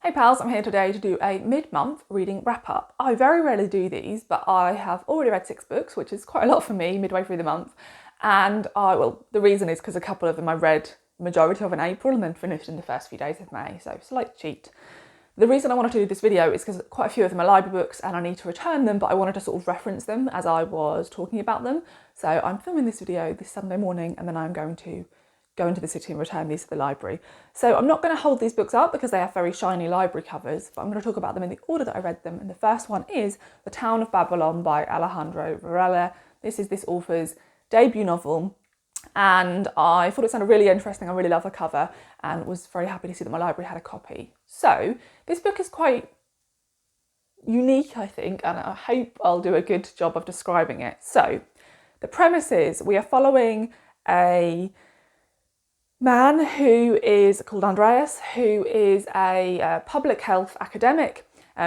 Hey pals, I'm here today to do a mid-month reading wrap-up. I very rarely do these, but I have already read 6 books, which is quite a lot for me midway through the month. And the reason is because a couple of them I read the majority of in April and then finished in the first few days of May, so slight cheat. The reason I wanted to do this video is because quite a few of them are library books and I need to return them, but I wanted to sort of reference them as I was talking about them. So I'm filming this video this Sunday morning and then I'm going to go into the city and return these to the library. So I'm not going to hold these books up because they have very shiny library covers, but I'm going to talk about them in the order that I read them. And the first one is The Town of Babylon by Alejandro Varela. This is this author's debut novel, and I thought it sounded really interesting. I really love the cover and was very happy to see that my library had a copy. So this book is quite unique, I think, and I hope I'll do a good job of describing it. So the premise is we are following a man who is called Andreas, who is a public health academic.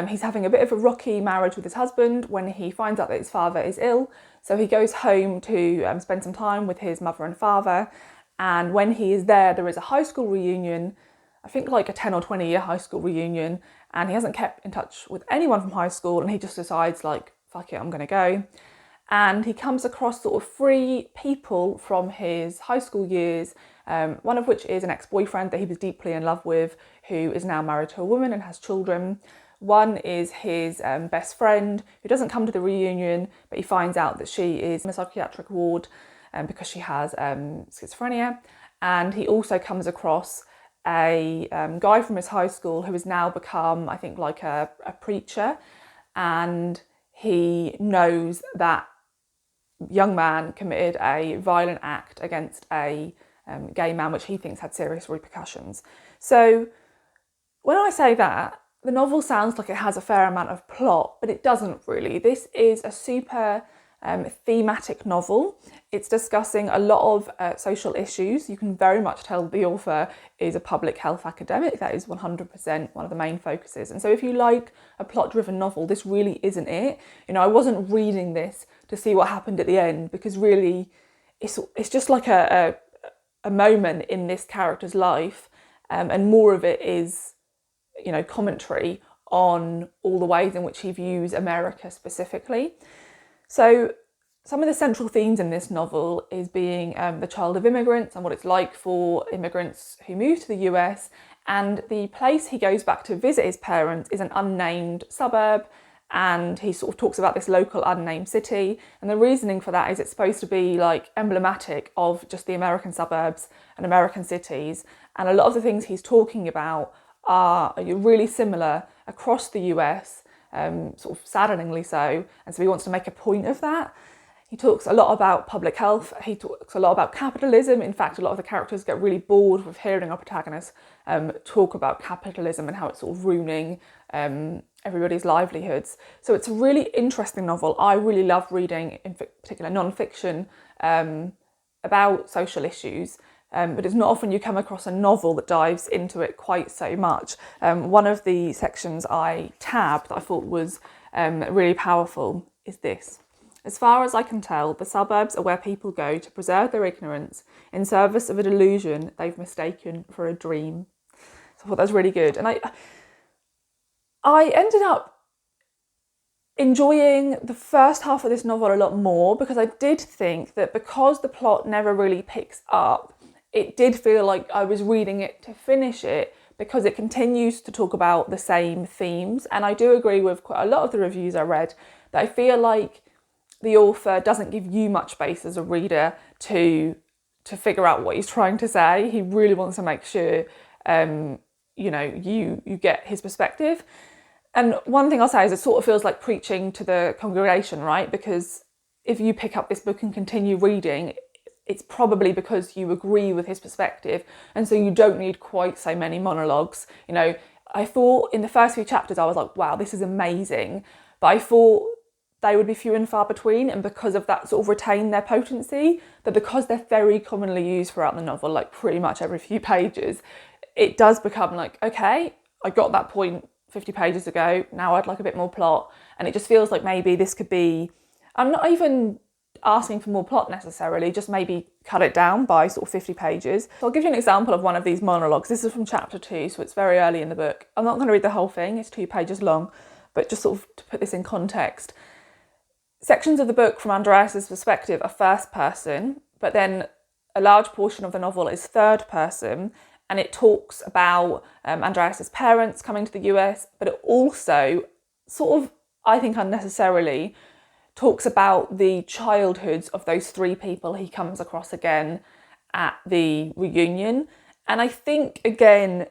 He's having a bit of a rocky marriage with his husband when he finds out that his father is ill. So he goes home to spend some time with his mother and father. And when he is there is a high school reunion, I think like a 10 or 20 year high school reunion. And he hasn't kept in touch with anyone from high school. And he just decides like, fuck it, I'm going to go. And he comes across sort of 3 people from his high school years, one of which is an ex-boyfriend that he was deeply in love with, who is now married to a woman and has children. One is his best friend, who doesn't come to the reunion, but he finds out that she is in a psychiatric ward because she has schizophrenia. And he also comes across a guy from his high school who has now become, I think, like a preacher. And he knows that young man committed a violent act against a gay man, which he thinks had serious repercussions. So when I say that, the novel sounds like it has a fair amount of plot, but it doesn't really. This is a super thematic novel. It's discussing a lot of social issues. You can very much tell the author is a public health academic. That is 100% one of the main focuses. And so if you like a plot-driven novel, this really isn't it. You know, I wasn't reading this to see what happened at the end, because really it's just like a moment in this character's life, and more of it is, you know, commentary on all the ways in which he views America specifically. So some of the central themes in this novel is being the child of immigrants and what it's like for immigrants who move to the US. And the place he goes back to visit his parents is an unnamed suburb. And he sort of talks about this local unnamed city. And the reasoning for that is it's supposed to be like emblematic of just the American suburbs and American cities. And a lot of the things he's talking about are really similar across the US, sort of saddeningly so. And so he wants to make a point of that. He talks a lot about public health. He talks a lot about capitalism. In fact, a lot of the characters get really bored with hearing our protagonists talk about capitalism and how it's sort of ruining everybody's livelihoods. So it's a really interesting novel. I really love reading, in particular, non-fiction about social issues. But it's not often you come across a novel that dives into it quite so much. One of the sections I tabbed that I thought was really powerful is this. As far as I can tell, the suburbs are where people go to preserve their ignorance in service of a delusion they've mistaken for a dream. So I thought that was really good. And I ended up enjoying the first half of this novel a lot more, because I did think that because the plot never really picks up, it did feel like I was reading it to finish it, because it continues to talk about the same themes. And I do agree with quite a lot of the reviews I read that I feel like the author doesn't give you much space as a reader to figure out what he's trying to say. He really wants to make sure you know, you get his perspective. And one thing I'll say is it sort of feels like preaching to the congregation, right? Because if you pick up this book and continue reading, it's probably because you agree with his perspective, and so you don't need quite so many monologues. You know, I thought in the first few chapters I was like, wow, this is amazing, but I thought they would be few and far between, and because of that sort of retain their potency, but because they're very commonly used throughout the novel, like pretty much every few pages, it does become like, okay, I got that point 50 pages ago, now I'd like a bit more plot. And it just feels like maybe this could be, I'm not even asking for more plot necessarily, just maybe cut it down by sort of 50 pages. So I'll give you an example of one of these monologues. This is from chapter 2, so it's very early in the book. I'm not going to read the whole thing, it's 2 pages long, but just sort of to put this in context. Sections of the book from Andreas's perspective are first person, but then a large portion of the novel is third person, and it talks about Andreas's parents coming to the US, but it also sort of, I think unnecessarily, talks about the childhoods of those 3 people he comes across again at the reunion. And I think, again,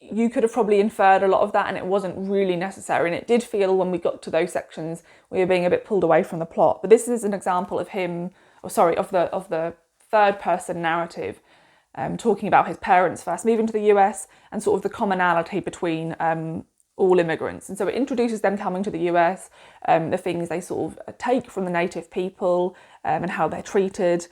you could have probably inferred a lot of that, and it wasn't really necessary. And it did feel, when we got to those sections, we were being a bit pulled away from the plot. But this is an example of the third person narrative, talking about his parents first moving to the US and sort of the commonality between all immigrants. And so it introduces them coming to the US, the things they sort of take from the native people, and how they're treated.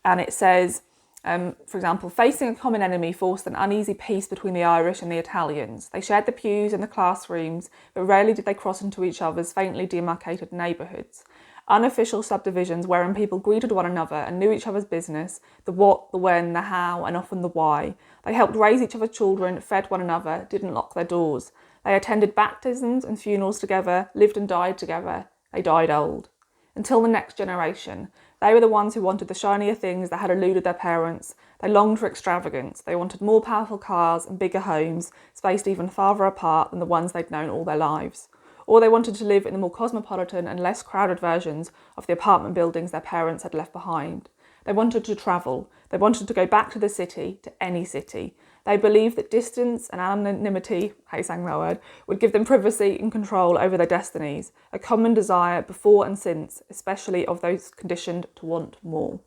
And it says, for example, facing a common enemy forced an uneasy peace between the Irish and the Italians. They shared the pews and the classrooms, but rarely did they cross into each other's faintly demarcated neighbourhoods. Unofficial subdivisions wherein people greeted one another and knew each other's business, the what, the when, the how, and often the why. They helped raise each other's children, fed one another, didn't lock their doors. They attended baptisms and funerals together, lived and died together. They died old. Until the next generation. They were the ones who wanted the shinier things that had eluded their parents. They longed for extravagance. They wanted more powerful cars and bigger homes, spaced even farther apart than the ones they'd known all their lives. Or they wanted to live in the more cosmopolitan and less crowded versions of the apartment buildings their parents had left behind. They wanted to travel. They wanted to go back to the city, to any city. They believed that distance and anonymity, how you sang that word, would give them privacy and control over their destinies, a common desire before and since, especially of those conditioned to want more.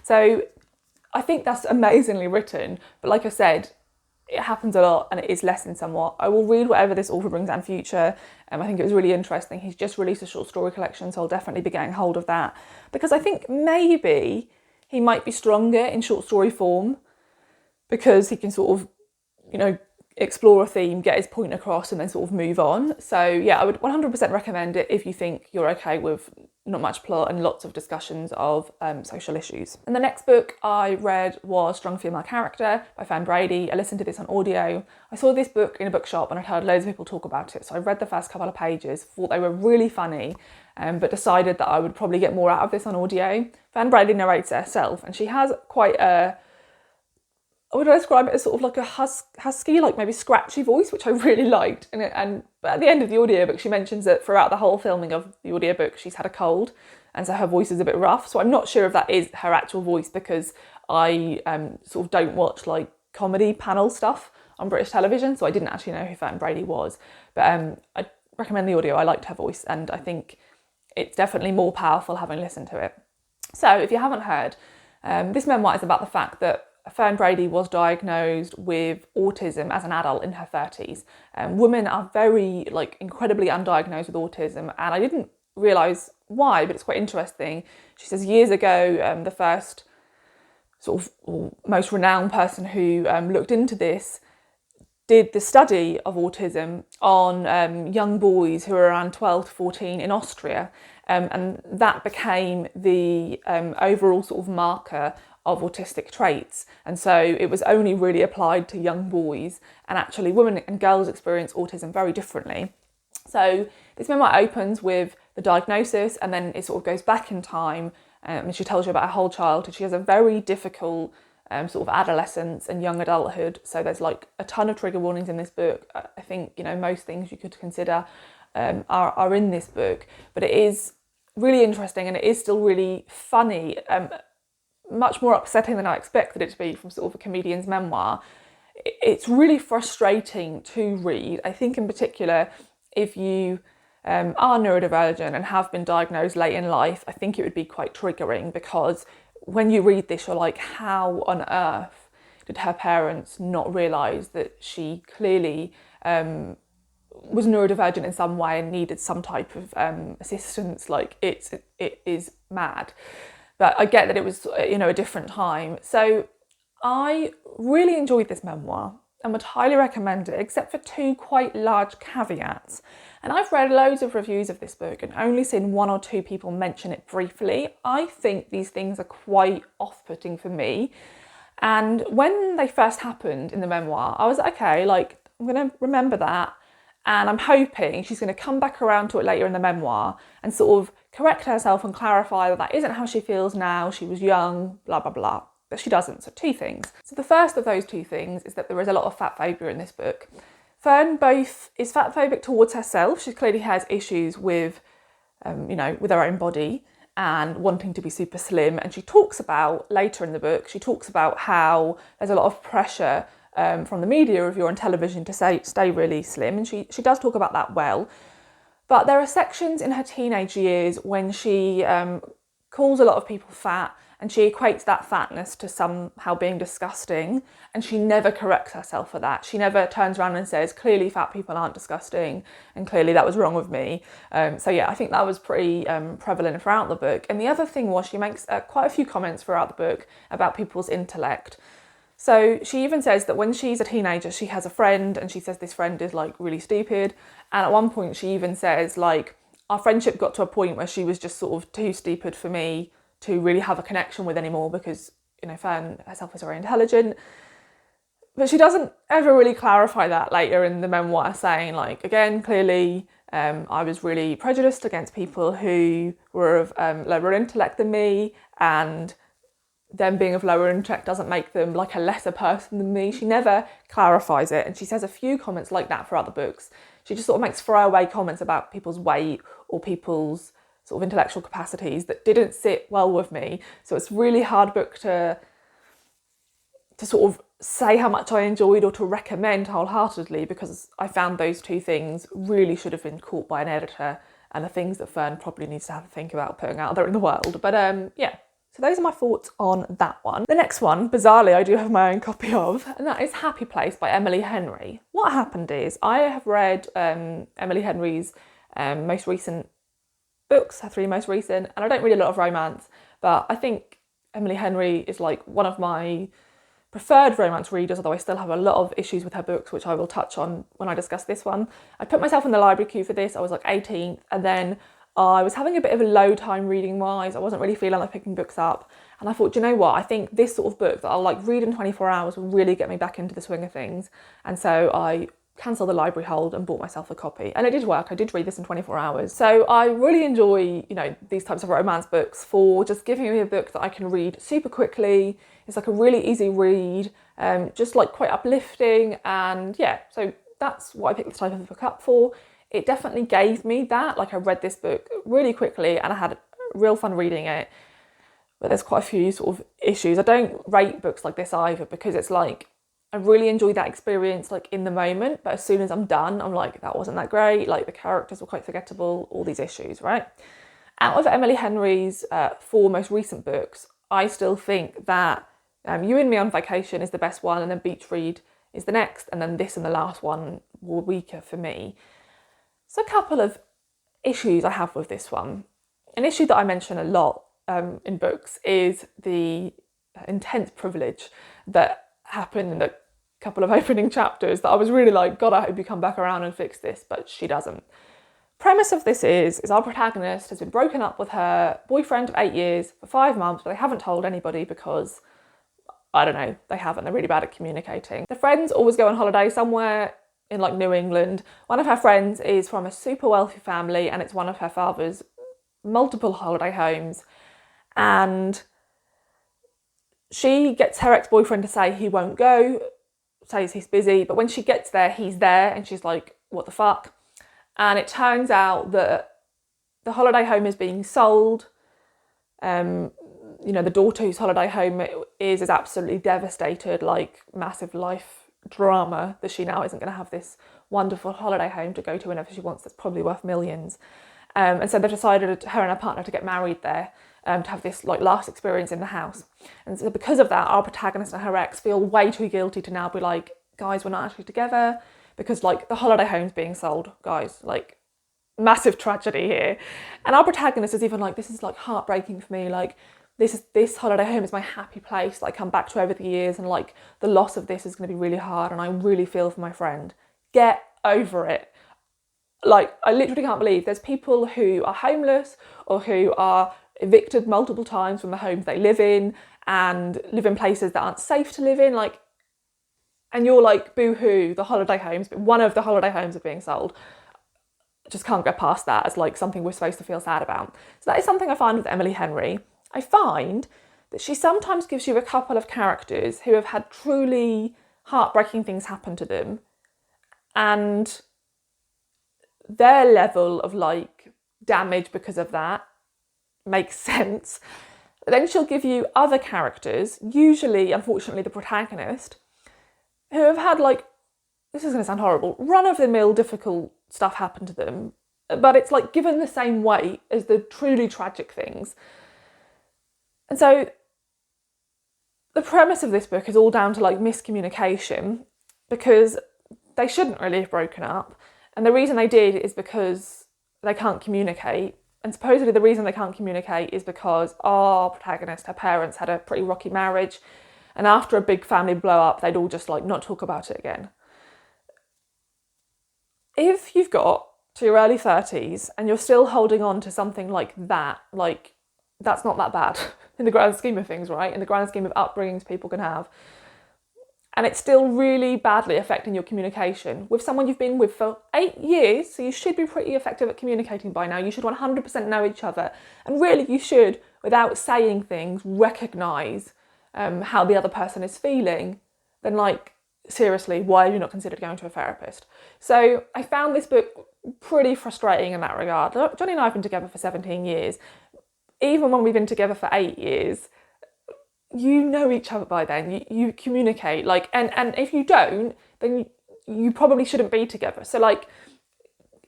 So I think that's amazingly written, but like I said, it happens a lot and it is lessened somewhat. I will read whatever this author brings out in future. I think it was really interesting. He's just released a short story collection, so I'll definitely be getting hold of that, because I think maybe he might be stronger in short story form, because he can sort of, explore a theme, get his point across, and then sort of move on. So yeah, I would 100% recommend it if you think you're okay with not much plot and lots of discussions of social issues. And the next book I read was Strong Female Character by Fern Brady. I listened to this on audio. I saw this book in a bookshop and I'd heard loads of people talk about it. So I read the first couple of pages, thought they were really funny, but decided that I would probably get more out of this on audio. Fern Brady narrates it herself, and she has quite a, would I describe it as sort of like a husky, like maybe scratchy voice, which I really liked. But at the end of the audiobook, she mentions that throughout the whole filming of the audiobook, she's had a cold, and so her voice is a bit rough. So I'm not sure if that is her actual voice, because I sort of don't watch like comedy panel stuff on British television, so I didn't actually know who Fern Brady was. But I recommend the audio. I liked her voice, and I think it's definitely more powerful having listened to it. So if you haven't heard, this memoir is about the fact that Fern Brady was diagnosed with autism as an adult in her 30s. Women are very, incredibly undiagnosed with autism, and I didn't realise why, but it's quite interesting. She says years ago, the first sort of or most renowned person who looked into this did the study of autism on young boys who were around 12 to 14 in Austria, and that became the overall sort of marker of autistic traits. And so it was only really applied to young boys, and actually women and girls experience autism very differently. So this memoir opens with the diagnosis, and then it sort of goes back in time, and she tells you about her whole childhood. She has a very difficult sort of adolescence and young adulthood, so there's like a ton of trigger warnings in this book. I think most things you could consider are in this book, but it is really interesting, and it is still really funny, much more upsetting than I expected it to be from sort of a comedian's memoir. It's really frustrating to read. I think in particular, if you are neurodivergent and have been diagnosed late in life, I think it would be quite triggering, because when you read this, you're like, how on earth did her parents not realise that she clearly was neurodivergent in some way and needed some type of assistance? Like, it is mad. But I get that it was, a different time. So I really enjoyed this memoir. and would highly recommend it, except for two quite large caveats. And I've read loads of reviews of this book and only seen one or two people mention it briefly. I think these things are quite off-putting for me. And when they first happened in the memoir, I was like, okay, like, I'm going to remember that. And I'm hoping she's going to come back around to it later in the memoir and sort of correct herself and clarify that that isn't how she feels now. She was young, blah, blah, blah. But she doesn't. So two things. So the first of those two things is that there is a lot of fat phobia in this book. Fern both is fat phobic towards herself. She clearly has issues with, with her own body and wanting to be super slim. And she talks about, later in the book, she talks about how there's a lot of pressure from the media, if you're on television, to stay really slim. And she does talk about that well. But there are sections in her teenage years when she calls a lot of people fat, and she equates that fatness to somehow being disgusting, and she never corrects herself for that. She never turns around and says, clearly fat people aren't disgusting, and clearly that was wrong with me. So yeah, I think that was pretty prevalent throughout the book. And the other thing was she makes quite a few comments throughout the book about people's intellect. So she even says that when she's a teenager, she has a friend, and she says this friend is like really stupid. And at one point she even says, like, our friendship got to a point where she was just sort of too stupid for me to really have a connection with anymore, because, Fern herself is very intelligent. But she doesn't ever really clarify that later in the memoir, saying, like, again, clearly I was really prejudiced against people who were of lower intellect than me, and them being of lower intellect doesn't make them like a lesser person than me. She never clarifies it, and she says a few comments like that throughout the books. She just sort of makes throwaway comments about people's weight or people's sort of intellectual capacities that didn't sit well with me. So it's a really hard book to sort of say how much I enjoyed or to recommend wholeheartedly, because I found those two things really should have been caught by an editor, and the things that Fern probably needs to have a think about putting out there in the world. But yeah, so those are my thoughts on that one. The next one, bizarrely, I do have my own copy of, and that is Happy Place by Emily Henry. What happened is I have read Emily Henry's most recent books, her three most recent, and I don't read a lot of romance, but I think Emily Henry is like one of my preferred romance readers, although I still have a lot of issues with her books, which I will touch on when I discuss this one. I put myself in the library queue for this. I was like 18th, and then I was having a bit of a low time reading wise. I wasn't really feeling like picking books up, and I thought, do you know what, I think this sort of book that I'll like read in 24 hours will really get me back into the swing of things. And so I cancelled the library hold and bought myself a copy, and it did work. I did read this in 24 hours. So I really enjoy, these types of romance books for just giving me a book that I can read super quickly. It's like a really easy read, just like quite uplifting, and yeah, so that's what I picked this type of book up for. It definitely gave me that. Like, I read this book really quickly and I had real fun reading it, but there's quite a few sort of issues. I don't rate books like this either, because it's like, I really enjoyed that experience like in the moment, but as soon as I'm done, I'm like, that wasn't that great. Like, the characters were quite forgettable, all these issues, right? Out of Emily Henry's four most recent books, I still think that You and Me on Vacation is the best one, and then Beach Read is the next, and then this and the last one were weaker for me. So a couple of issues I have with this one. An issue that I mention a lot in books is the intense privilege that happened in the couple of opening chapters that I was really like, God, I hope you come back around and fix this, but she doesn't. Premise of this is our protagonist has been broken up with her boyfriend of 8 years for 5 months, but they haven't told anybody because, I don't know, they haven't. They're really bad at communicating. The friends always go on holiday somewhere in like New England. One of her friends is from a super wealthy family, and it's one of her father's multiple holiday homes. And she gets her ex-boyfriend to say he won't go, says he's busy, but when she gets there, he's there, and she's like, what the fuck? And it turns out that the holiday home is being sold. The daughter whose holiday home is absolutely devastated, like massive life drama, that she now isn't going to have this wonderful holiday home to go to whenever she wants, that's probably worth millions. And so they've decided, her and her partner, to get married there, to have this like last experience in the house. And so because of that, our protagonist and her ex feel way too guilty to now be like, guys, we're not actually together, because like the holiday home's being sold, guys, like massive tragedy here. And our protagonist is even like, this is like heartbreaking for me, like this holiday home is my happy place that I come back to over the years, and like the loss of this is going to be really hard, and I really feel for my friend. Get over it. Like, I literally can't believe there's people who are homeless or who are evicted multiple times from the homes they live in and live in places that aren't safe to live in. Like, and you're like, boo-hoo, the holiday homes, but one of the holiday homes are being sold. Just can't get past that as like something we're supposed to feel sad about. So that is something I find with Emily Henry. I find that she sometimes gives you a couple of characters who have had truly heartbreaking things happen to them, and their level of like damage because of that makes sense. But then she'll give you other characters, usually, unfortunately, the protagonist, who have had like, this is going to sound horrible, run-of-the-mill difficult stuff happen to them, but it's like given the same weight as the truly tragic things. And so the premise of this book is all down to like miscommunication, because they shouldn't really have broken up. And the reason they did is because they can't communicate. And supposedly the reason they can't communicate is because our protagonist, her parents, had a pretty rocky marriage. And after a big family blow up, they'd all just like not talk about it again. If you've got to your early 30s and you're still holding on to something like that, like, that's not that bad in the grand scheme of things, right? In the grand scheme of upbringings people can have. And it's still really badly affecting your communication with someone you've been with for 8 years, so you should be pretty effective at communicating by now. You should 100% know each other. And really you should, without saying things, recognise how the other person is feeling. Then like, seriously, why have you not considered going to a therapist? So I found this book pretty frustrating in that regard. Johnny and I have been together for 17 years. Even when we've been together for 8 years, you know each other by then, you communicate, like, and if you don't, then you probably shouldn't be together. So like,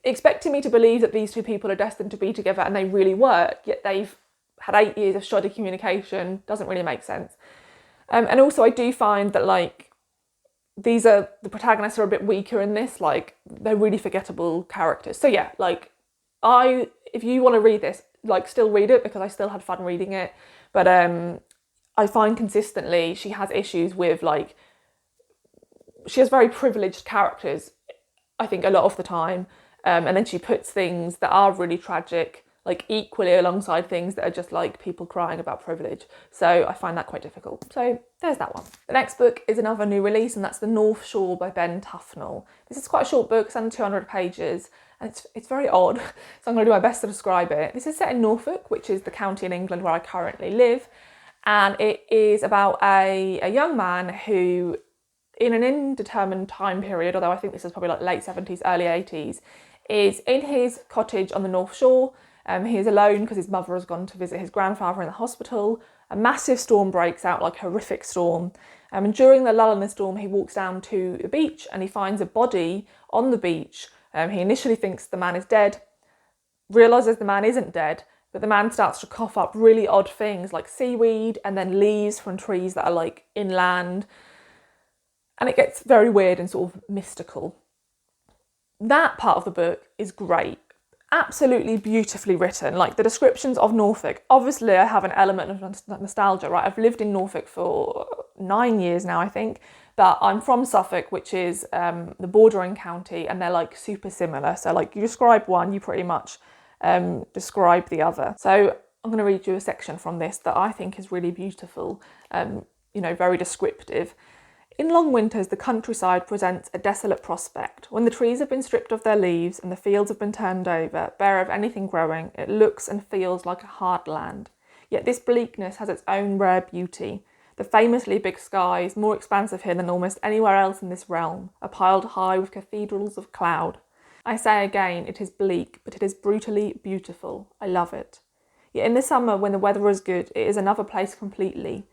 expecting me to believe that these two people are destined to be together and they really work, yet they've had 8 years of shoddy communication, doesn't really make sense. And also I do find that like, the protagonists are a bit weaker in this, like they're really forgettable characters. So yeah, like if you want to read this, like still read it, because I still had fun reading it. But I find consistently she has issues with like, she has very privileged characters, I think, a lot of the time. And then she puts things that are really tragic like equally alongside things that are just like people crying about privilege. So I find that quite difficult. So there's that one. The next book is another new release, and that's The North Shore by Ben Tufnell. This is quite a short book, it's under 200 pages, and it's very odd, so I'm going to do my best to describe it. This is set in Norfolk, which is the county in England where I currently live, and it is about a young man who, in an indeterminate time period, although I think this is probably like late 70s, early 80s, is in his cottage on the North Shore. He is alone because his mother has gone to visit his grandfather in the hospital. A massive storm breaks out, like a horrific storm. And during the lull in the storm, he walks down to the beach and he finds a body on the beach. He initially thinks the man is dead, realises the man isn't dead, but the man starts to cough up really odd things like seaweed and then leaves from trees that are like inland. And it gets very weird and sort of mystical. That part of the book is great. Absolutely beautifully written. Like the descriptions of Norfolk, obviously I have an element of nostalgia, right? I've lived in Norfolk for 9 years now, I think, but I'm from Suffolk, which is the bordering county, and they're like super similar. So like you describe one, you pretty much describe the other. So I'm going to read you a section from this that I think is really beautiful, very descriptive. In long winters, the countryside presents a desolate prospect. When the trees have been stripped of their leaves and the fields have been turned over, bare of anything growing, it looks and feels like a hard land. Yet this bleakness has its own rare beauty. The famously big skies, more expansive here than almost anywhere else in this realm, are piled high with cathedrals of cloud. I say again, it is bleak, but it is brutally beautiful. I love it. Yet in the summer, when the weather is good, it is another place completely.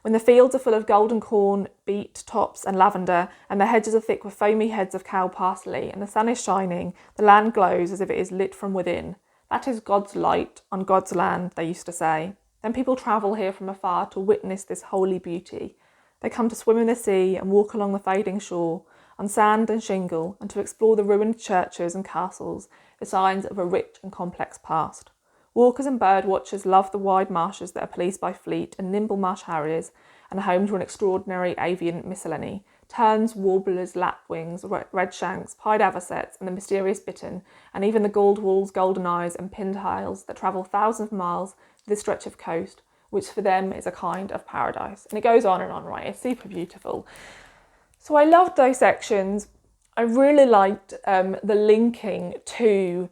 When the fields are full of golden corn, beet, tops and lavender, and the hedges are thick with foamy heads of cow parsley, and the sun is shining, the land glows as if it is lit from within. That is God's light on God's land, they used to say. Then people travel here from afar to witness this holy beauty. They come to swim in the sea and walk along the fading shore, on sand and shingle, and to explore the ruined churches and castles, the signs of a rich and complex past. Walkers and bird watchers love the wide marshes that are policed by fleet and nimble marsh harriers and are home to an extraordinary avian miscellany. Terns, warblers, lapwings, redshanks, pied avocets and the mysterious bittern, and even the galled-walls, golden eyes and pintails that travel thousands of miles to this stretch of coast, which for them is a kind of paradise. And it goes on and on, right? It's super beautiful. So I loved those sections. I really liked the linking to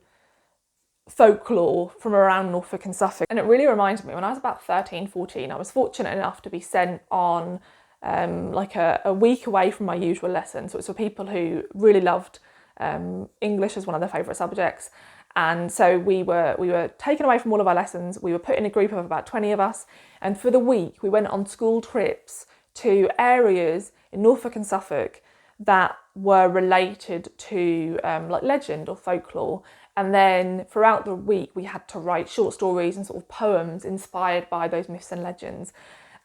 folklore from around Norfolk and Suffolk. And it really reminded me, when I was about 13, 14, I was fortunate enough to be sent on like a week away from my usual lesson. So it was for people who really loved English as one of their favourite subjects. And so we were taken away from all of our lessons. We were put in a group of about 20 of us. And for the week, we went on school trips to areas in Norfolk and Suffolk that were related to like legend or folklore. And then throughout the week, we had to write short stories and sort of poems inspired by those myths and legends.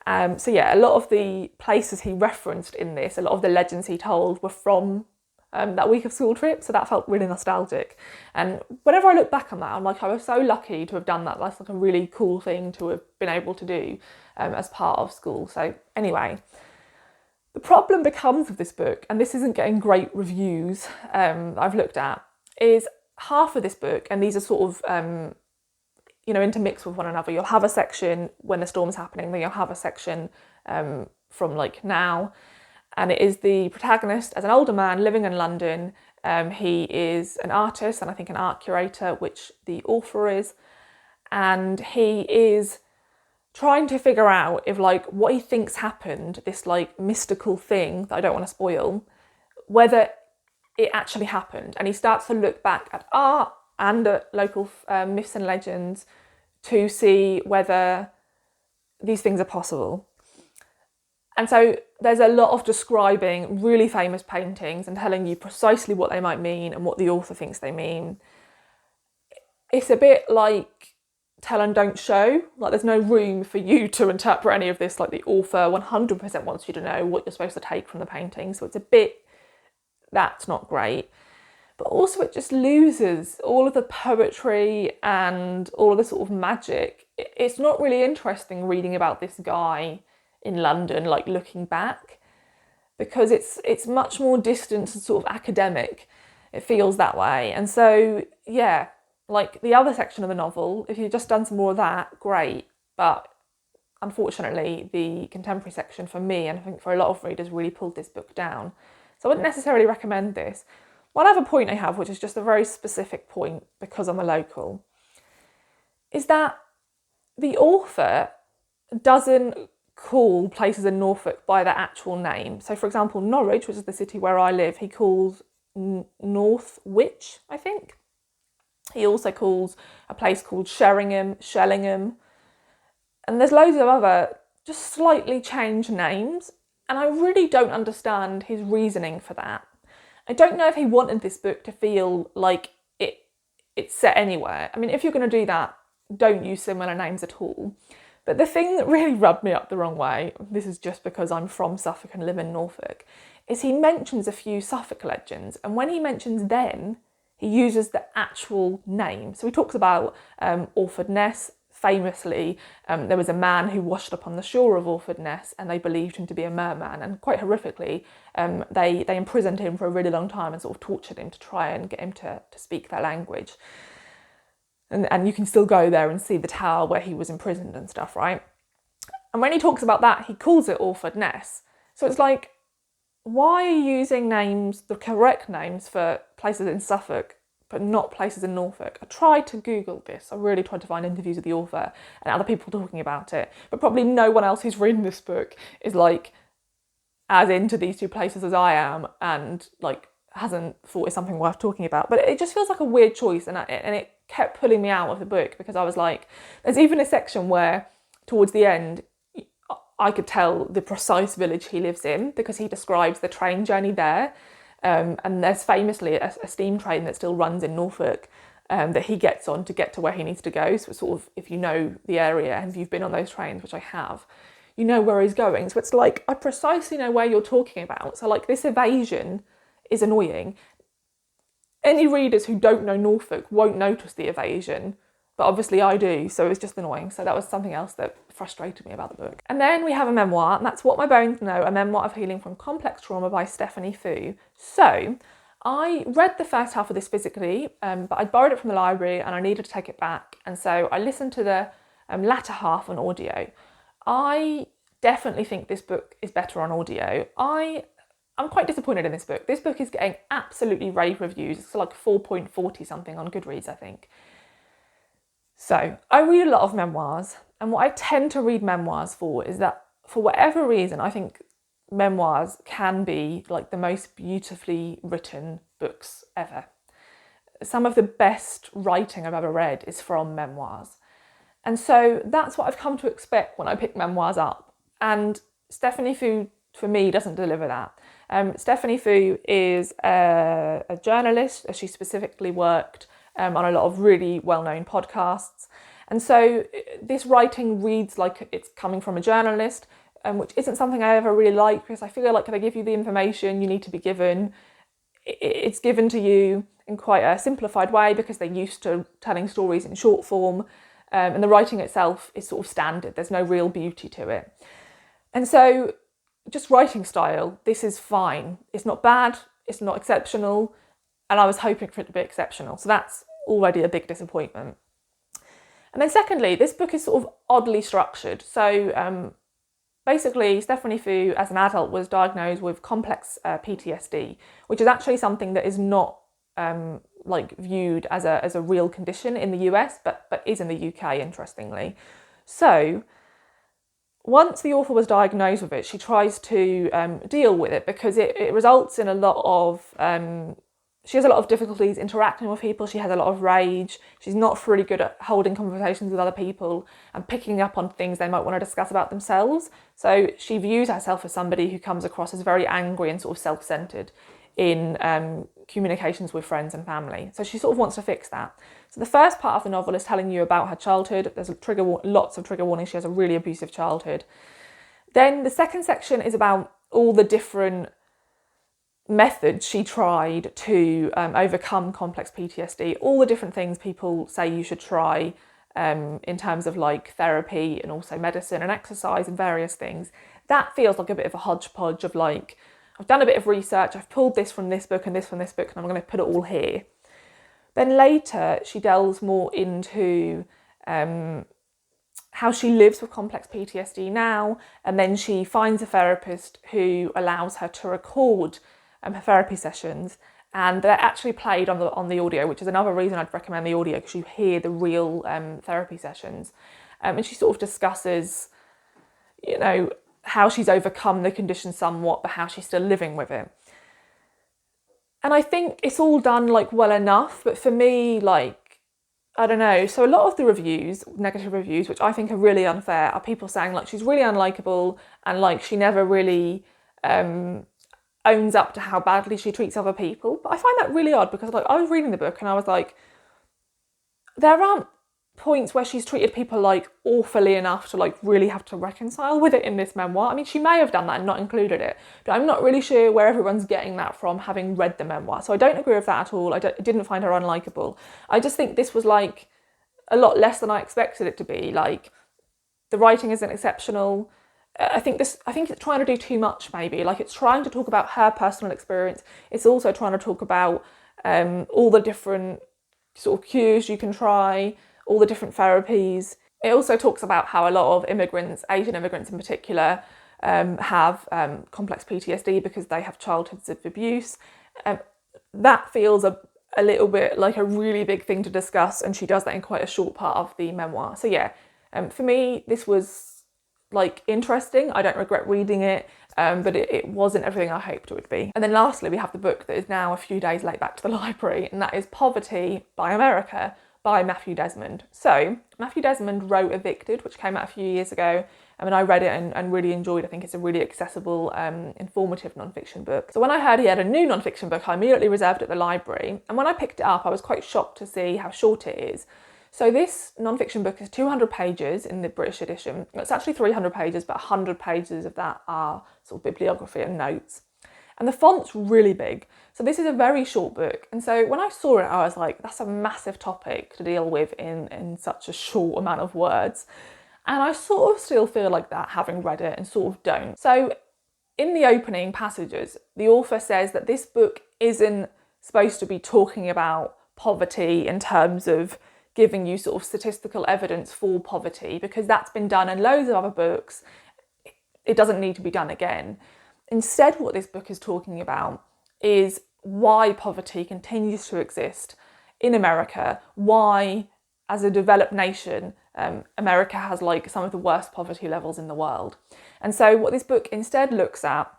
So yeah, a lot of the places he referenced in this, a lot of the legends he told were from that week of school trip. So that felt really nostalgic. And whenever I look back on that, I'm like, I was so lucky to have done that. That's like a really cool thing to have been able to do as part of school. So anyway, the problem becomes with this book, and this isn't getting great reviews I've looked at, is half of this book, and these are sort of intermixed with one another. You'll have a section when the storm's happening, then you'll have a section from like now, and it is the protagonist as an older man living in London. He is an artist and I think an art curator, which the author is, and he is trying to figure out if like what he thinks happened, this like mystical thing that I don't want to spoil, whether it actually happened. And he starts to look back at art and at local myths and legends to see whether these things are possible. And so there's a lot of describing really famous paintings and telling you precisely what they might mean and what the author thinks they mean. It's a bit like tell and don't show. Like there's no room for you to interpret any of this. Like the author 100% wants you to know what you're supposed to take from the painting. So it's a bit, that's not great. But also it just loses all of the poetry and all of the sort of magic. It's not really interesting reading about this guy in London, like looking back, because it's much more distant and sort of academic. It feels that way. And so, yeah, like the other section of the novel, if you've just done some more of that, great. But unfortunately, the contemporary section for me, and I think for a lot of readers, really pulled this book down. So I wouldn't necessarily recommend this. One other point I have, which is just a very specific point because I'm a local, is that the author doesn't call places in Norfolk by their actual name. So for example, Norwich, which is the city where I live, he calls Northwich, I think. He also calls a place called Shellingham. And there's loads of other just slightly changed names. And I really don't understand his reasoning for that. I don't know if he wanted this book to feel like it's set anywhere. I mean, if you're going to do that, don't use similar names at all. But the thing that really rubbed me up the wrong way, this is just because I'm from Suffolk and live in Norfolk, is he mentions a few Suffolk legends. And when he mentions them, he uses the actual name. So he talks about Orford Ness. Famously, there was a man who washed up on the shore of Orford Ness and they believed him to be a merman. And quite horrifically, they imprisoned him for a really long time and sort of tortured him to try and get him to speak their language. And you can still go there and see the tower where he was imprisoned and stuff, right? And when he talks about that, he calls it Orford Ness. So it's like, why are you using names, the correct names for places in Suffolk, but not places in Norfolk? I tried to Google this. I really tried to find interviews with the author and other people talking about it. But probably no one else who's reading this book is like as into these two places as I am and like hasn't thought it's something worth talking about. But it just feels like a weird choice, and it kept pulling me out of the book because I was like, there's even a section where towards the end I could tell the precise village he lives in because he describes the train journey there. And there's famously a steam train that still runs in Norfolk that he gets on to get to where he needs to go. So it's sort of, if you know the area and if you've been on those trains, which I have, you know where he's going. So it's like, I precisely know where you're talking about. So like this evasion is annoying. Any readers who don't know Norfolk won't notice the evasion, but but obviously I do, so it was just annoying. So that was something else that frustrated me about the book. And then we have a memoir, and that's What My Bones Know, a memoir of healing from complex trauma by Stephanie Fu. So I read the first half of this physically, but I borrowed it from the library and I needed to take it back. And so I listened to the latter half on audio. I definitely think this book is better on audio. I'm quite disappointed in this book. This book is getting absolutely rave reviews. It's like 4.40 something on Goodreads, I think. So I read a lot of memoirs, and what I tend to read memoirs for is that for whatever reason, I think memoirs can be like the most beautifully written books ever. Some of the best writing I've ever read is from memoirs. And so that's what I've come to expect when I pick memoirs up. And Stephanie Fu, for me, doesn't deliver that. Stephanie Fu is a journalist. She specifically worked on a lot of really well-known podcasts. And so this writing reads like it's coming from a journalist, which isn't something I ever really like, because I feel like they give you the information you need to be given. It's given to you in quite a simplified way because they're used to telling stories in short form, and the writing itself is sort of standard. There's no real beauty to it. And so just writing style, this is fine. It's not bad, it's not exceptional, and I was hoping for it to be exceptional. So that's already a big disappointment. And then secondly, this book is sort of oddly structured. So basically, Stephanie Fu, as an adult, was diagnosed with complex PTSD, which is actually something that is not viewed as a real condition in the US, but is in the UK, interestingly. So once the author was diagnosed with it, she tries to deal with it because it results in a lot of she has a lot of difficulties interacting with people. She has a lot of rage. She's not really good at holding conversations with other people and picking up on things they might want to discuss about themselves. So she views herself as somebody who comes across as very angry and sort of self-centered in communications with friends and family. So she sort of wants to fix that. So the first part of the novel is telling you about her childhood. There's lots of trigger warnings. She has a really abusive childhood. Then the second section is about all the different methods she tried to overcome complex PTSD, all the different things people say you should try in terms of like therapy and also medicine and exercise and various things. That feels like a bit of a hodgepodge of like, I've done a bit of research, I've pulled this from this book and this from this book, and I'm going to put it all here. Then later she delves more into how she lives with complex PTSD now, and then she finds a therapist who allows her to record her therapy sessions, and they're actually played on the audio, which is another reason I'd recommend the audio, because you hear the real therapy sessions. And she sort of discusses, how she's overcome the condition somewhat, but how she's still living with it. And I think it's all done well enough, but for me, I don't know. So a lot of the reviews, negative reviews, which I think are really unfair, are people saying she's really unlikable and she never really owns up to how badly she treats other people. But I find that really odd because I was reading the book and I was like, there aren't points where she's treated people awfully enough to really have to reconcile with it in this memoir. I mean, she may have done that and not included it, but I'm not really sure where everyone's getting that from, having read the memoir. So I don't agree with that at all. I didn't find her unlikable. I just think this was a lot less than I expected it to be. The writing isn't exceptional. I think it's trying to do too much, maybe. It's trying to talk about her personal experience. It's also trying to talk about all the different sort of cures you can try, all the different therapies. It also talks about how a lot of immigrants, Asian immigrants in particular, have complex PTSD because they have childhoods of abuse. That feels a little bit like a really big thing to discuss, and she does that in quite a short part of the memoir. So yeah, for me, this was interesting. I don't regret reading it, but it wasn't everything I hoped it would be. And then lastly, we have the book that is now a few days late back to the library, and that is Poverty by America by Matthew Desmond. So Matthew Desmond wrote Evicted, which came out a few years ago. I mean, I read it and really enjoyed it. I think it's a really accessible, informative non-fiction book. So when I heard he had a new non-fiction book, I immediately reserved it at the library. And when I picked it up, I was quite shocked to see how short it is. So this non-fiction book is 200 pages in the British edition. It's actually 300 pages, but 100 pages of that are sort of bibliography and notes. And the font's really big. So this is a very short book. And so when I saw it, I was like, that's a massive topic to deal with in such a short amount of words. And I sort of still feel like that, having read it, and sort of don't. So in the opening passages, the author says that this book isn't supposed to be talking about poverty in terms of giving you sort of statistical evidence for poverty, because that's been done in loads of other books. It doesn't need to be done again. Instead, what this book is talking about is why poverty continues to exist in America, why, as a developed nation, America has like some of the worst poverty levels in the world. And so what this book instead looks at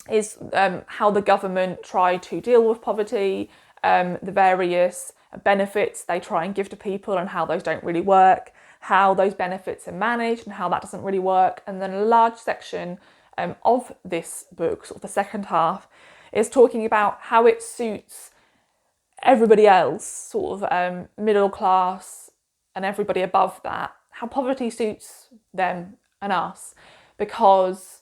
is how the government try to deal with poverty, the various benefits they try and give to people and how those don't really work, how those benefits are managed and how that doesn't really work. And then a large section of this book, sort of the second half, is talking about how it suits everybody else, sort of middle class and everybody above that, how poverty suits them and us, because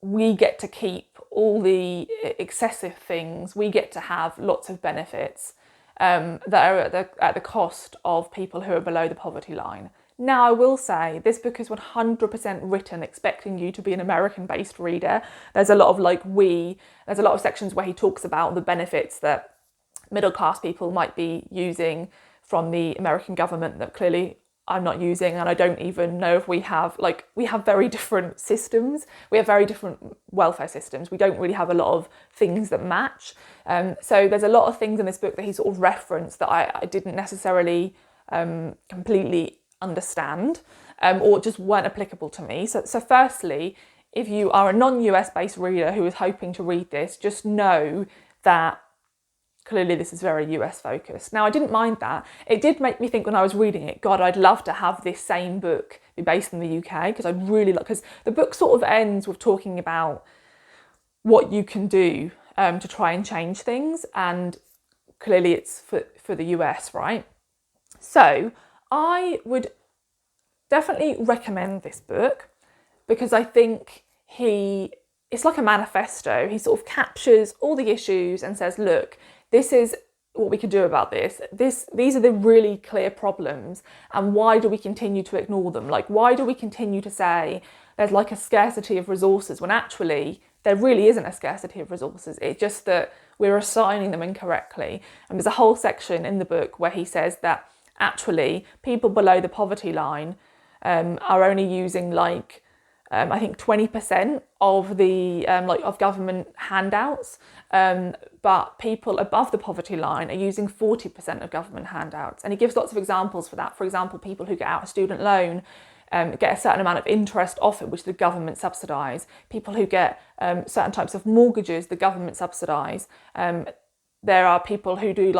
we get to keep all the excessive things, we get to have lots of benefits that are at the cost of people who are below the poverty line. Now, I will say this book is 100% written expecting you to be an American-based reader. There's a lot of there's a lot of sections where he talks about the benefits that middle-class people might be using from the American government that clearly I'm not using, and I don't even know if we have very different systems. We have very different welfare systems. We don't really have a lot of things that match. So there's a lot of things in this book that he sort of referenced that I didn't necessarily completely understand or just weren't applicable to me. So firstly, if you are a non-US based reader who is hoping to read this, just know that clearly this is very US focused. Now, I didn't mind that. It did make me think when I was reading it, God, I'd love to have this same book be based in the UK, because I'd really like, because the book sort of ends with talking about what you can do to try and change things, and clearly it's for the US, right? So I would definitely recommend this book because I think it's like a manifesto. He sort of captures all the issues and says, look, this is what we can do about this. These are the really clear problems, and why do we continue to ignore them? Like, why do we continue to say there's like a scarcity of resources when actually there really isn't a scarcity of resources? It's just that we're assigning them incorrectly. And there's a whole section in the book where he says that actually people below the poverty line are only using I think 20% of the of government handouts, but people above the poverty line are using 40% of government handouts. And he gives lots of examples for that. For example, people who get out a student loan get a certain amount of interest off it, which the government subsidise. People who get certain types of mortgages, the government subsidise. There are people who do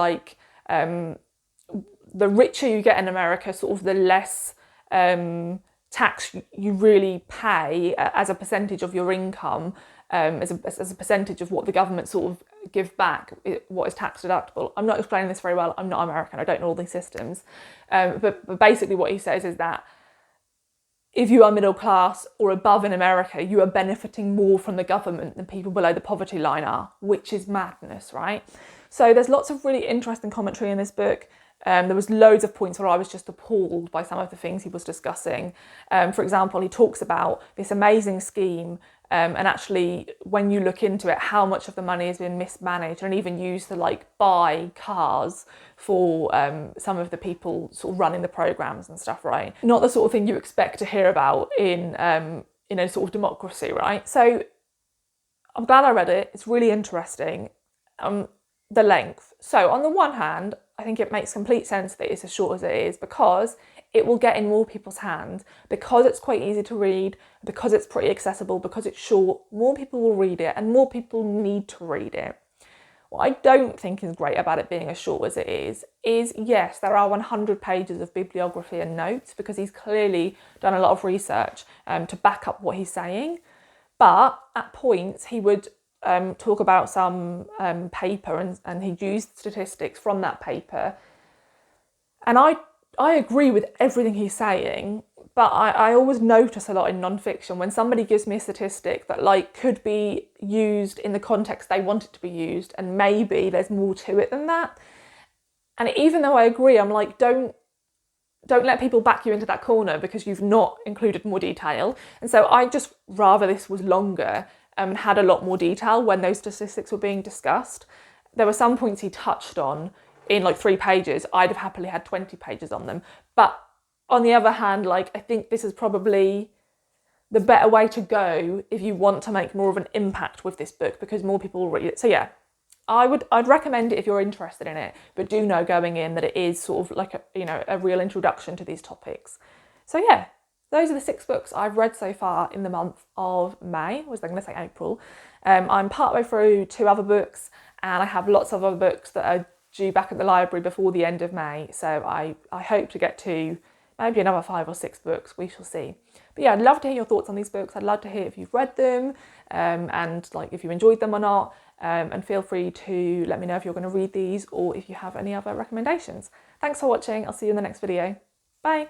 the richer you get in America, sort of the less tax you really pay as a percentage of your income, as a percentage of what the government sort of give back, what is tax deductible. I'm not explaining this very well. I'm not American. I don't know all these systems. But basically what he says is that if you are middle class or above in America, you are benefiting more from the government than people below the poverty line are, which is madness, right? So there's lots of really interesting commentary in this book. There was loads of points where I was just appalled by some of the things he was discussing. For example, he talks about this amazing scheme and actually when you look into it, how much of the money has been mismanaged and even used to buy cars for some of the people sort of running the programs and stuff, right? Not the sort of thing you expect to hear about in a sort of democracy, right? So I'm glad I read it. It's really interesting. The length. So on the one hand, I think it makes complete sense that it's as short as it is because it will get in more people's hands, because it's quite easy to read, because it's pretty accessible, because it's short, more people will read it and more people need to read it. What I don't think is great about it being as short as it is yes, there are 100 pages of bibliography and notes because he's clearly done a lot of research to back up what he's saying. But at points he would talk about some paper and he used statistics from that paper. And I agree with everything he's saying, but I always notice a lot in non-fiction when somebody gives me a statistic that like could be used in the context they want it to be used, and maybe there's more to it than that. And even though I agree, I'm like, don't let people back you into that corner because you've not included more detail. And so I just rather this was longer and had a lot more detail when those statistics were being discussed. There were some points he touched on in like 3 pages. I'd have happily had 20 pages on them. But on the other hand, like, I think this is probably the better way to go if you want to make more of an impact with this book, because more people will read it. So yeah, I'd recommend it if you're interested in it, but do know going in that it is sort of like a real introduction to these topics. So yeah, those are the 6 books I've read so far in the month of May. I was going to say April. I'm partway through 2 other books, and I have lots of other books that are due back at the library before the end of May. So I hope to get to maybe another 5 or 6 books. We shall see. But yeah, I'd love to hear your thoughts on these books. I'd love to hear if you've read them and like if you enjoyed them or not. And feel free to let me know if you're going to read these or if you have any other recommendations. Thanks for watching. I'll see you in the next video. Bye.